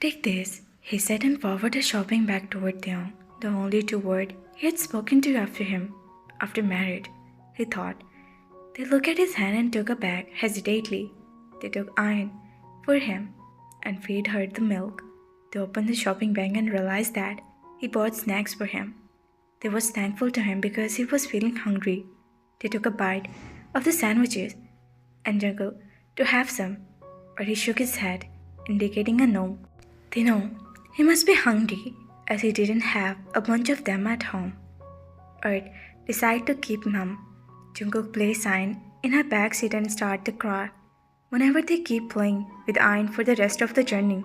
Take this, he said and forwarded a shopping bag toward Theon, the only two words he had spoken to after him. After marriage, he thought. They looked at his hand and took a bag hesitantly. They took iron for him and feed her the milk. They opened the shopping bag and realized that he bought snacks for him. They was thankful to him because he was feeling hungry. They took a bite of the sandwiches and Jungle to have some, but he shook his head, indicating a no. They know he must be hungry as he didn't have a bunch of them at home. Earth decided to keep mum. Jungkook placed Iron in her back seat and started the car. Whenever they keep playing with Iron for the rest of the journey.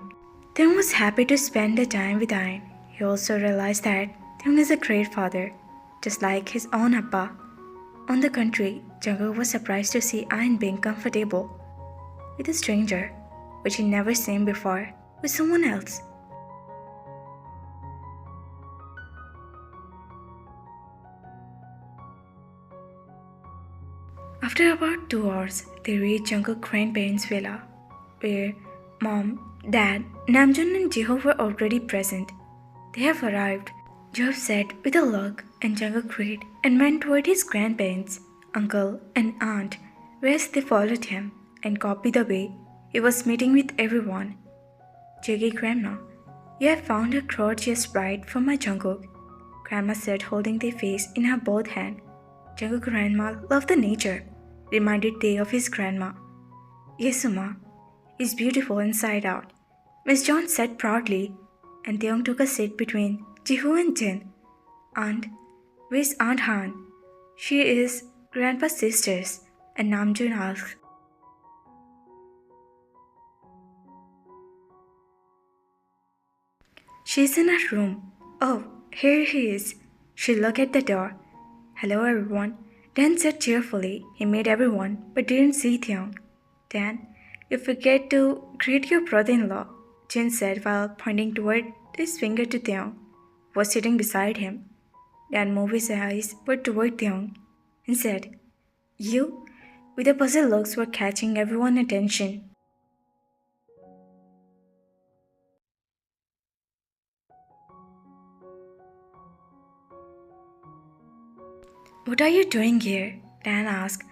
Theon was happy to spend the time with Iron. He also realized that Theon is a great father, just like his own Appa. On the contrary, Jungkook was surprised to see Iron being comfortable with a stranger, which he never seen before, with someone else. After about 2 hours, they reached Jungkook grandparents' villa, where Mom, Dad, Namjoon and Jiho were already present. They have arrived, Joe said with a look, and Jungkook agreed and went toward his grandparents, uncle and aunt, whereas they followed him and copied the way he was meeting with everyone. Jiggy Grandma, you have found a gorgeous bride for my Jungkook, Grandma said, holding their face in her both hands. Jungkook grandma loved the nature, reminded Tae of his grandma. Yes, Uma, he's beautiful inside out, Miss John said proudly, and Taeyong took a seat between Jiho and Jin. Aunt, where's Aunt Han? She is Grandpa's sisters, and Namjoon asked. She's in her room. Oh, here he is. She looked at the door. Hello, everyone. Dan said cheerfully. He met everyone, but didn't see Theon. Dan, you forget to greet your brother-in-law, Jin said while pointing toward his finger to Theon, who was sitting beside him. Dan moved his eyes toward Theon and said, You? With the puzzled looks were catching everyone's attention. What are you doing here? Dan asked.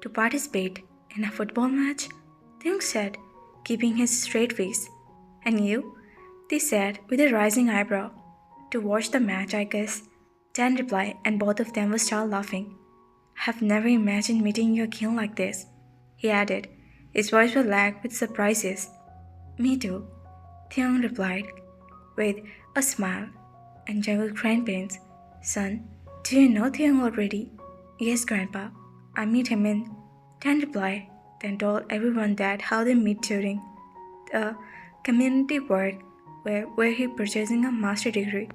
To participate in a football match? Theon said, keeping his straight face. And you? They said with a rising eyebrow. To watch the match, I guess. Dan replied, and both of them would start laughing. I've never imagined meeting you again like this, he added. His voice was lagged with surprises. Me too, Theon replied, with a smile, and Jungkook's grandparents. Son, do you know Theon already? Yes, Grandpa. I meet him in. Dan replied, then told everyone that how they meet during the community work where he purchasing a master degree.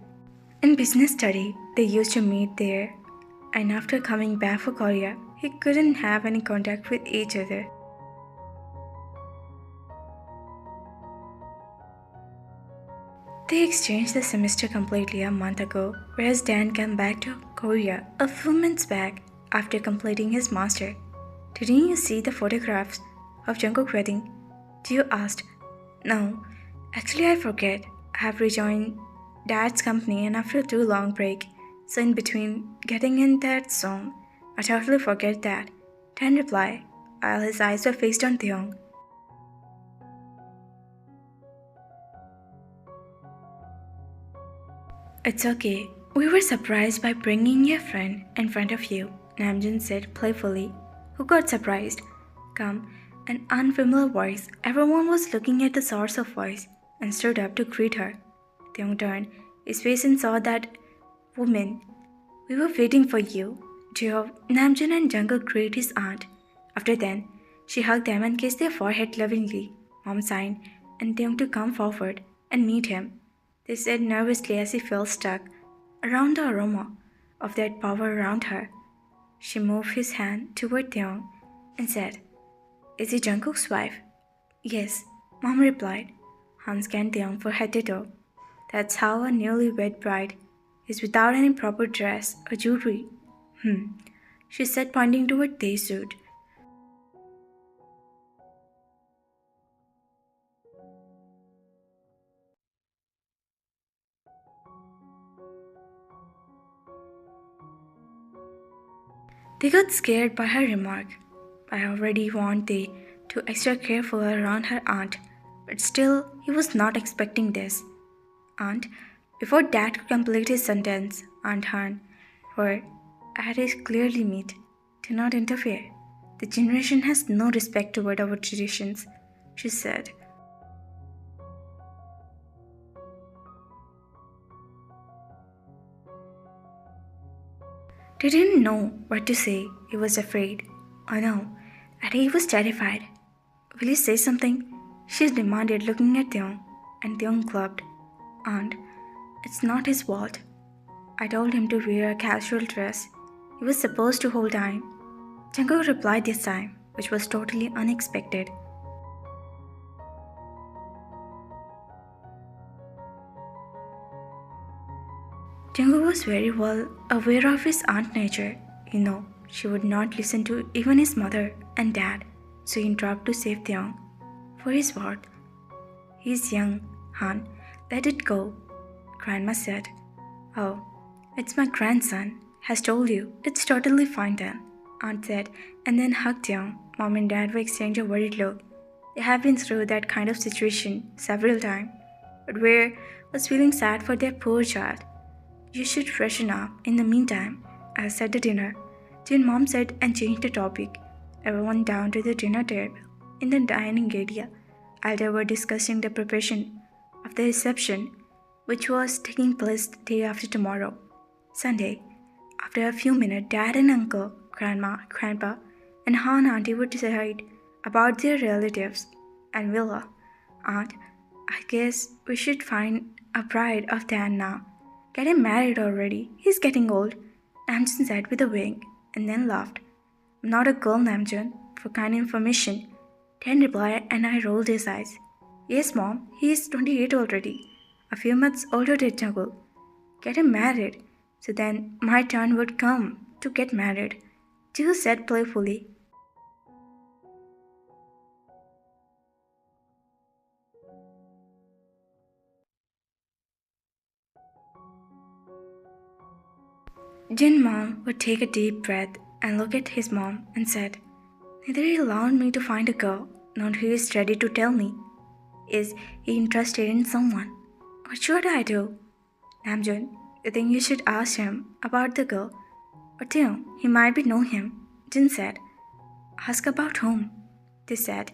In business study, they used to meet there, and after coming back for Korea, he couldn't have any contact with each other. They exchanged the semester completely a month ago, whereas Dan came back to Korea a few months back after completing his master. Didn't you see the photographs of Jungkook's wedding? Gio asked. No, actually I forget. I have rejoined Dad's company and after a too long break, so in between getting in that zone, I totally forget that. Dan replied, while his eyes were fixed on Theon. It's okay. We were surprised by bringing your friend in front of you, Namjoon said playfully. Who got surprised? Come, an unfamiliar voice. Everyone was looking at the source of voice and stood up to greet her. Theon turned his face and saw that woman. We were waiting for you. Jeo, Namjoon and Jungkook greeted his aunt. After then, she hugged them and kissed their forehead lovingly. Mom signed and Theon to come forward and meet him. They said nervously as he felt stuck around the aroma of that power around her. She moved his hand toward Theon and said, Is he Jungkook's wife? Yes, Mom replied. Han scanned Theon for head to toe. That's how a newlywed bride is without any proper dress or jewelry. She said, pointing toward their suit. They got scared by her remark. I already warned they to extra careful around her aunt, but still he was not expecting this. Aunt, before Dad could complete his sentence, Aunt Han, her at is clearly meet. Do not interfere. The generation has no respect toward our traditions, she said. They didn't know what to say. He was afraid. Oh no, and he was terrified. Will you say something? She demanded, looking at Theon, and Theon clubbed. Aunt, it's not his fault. I told him to wear a casual dress. He was supposed to hold time. Jungkook replied this time, which was totally unexpected. Jungkook was very well aware of his aunt's nature. She would not listen to even his mother and dad, so he interrupted to save Theon. For his word, he's young, Han. Let it go, Grandma said. Oh, it's my grandson. Has told you. It's totally fine then, Aunt said, and then hugged Theon. Mom and Dad were exchanging a worried look. They have been through that kind of situation several times, but Ware was feeling sad for their poor child. You should freshen up. In the meantime, I said the dinner. Then Mom said and changed the topic. Everyone down to the dinner table in the dining area. They were discussing the preparation of the reception, which was taking place the day after tomorrow, Sunday. After a few minutes, Dad and Uncle, Grandma, Grandpa, and Han Auntie would decide about their relatives and Willa. Aunt, I guess we should find a bride of Dan now. Get him married already. He's getting old, Namjoon said with a wink, and then laughed. I'm not a girl, Namjoon. For kind information, Dan replied, and I rolled his eyes. Yes, Mom, he is 28 already. A few months older than Jungkook. Get him married. So then my turn would come to get married, Jill said playfully. Jin's mom would take a deep breath and look at his mom and said, Neither he allowed me to find a girl, nor he is ready to tell me. Is he interested in someone? What should I do? Namjoon, you think you should ask him about the girl? Or he might be know him, Jin said. Ask about whom? They said,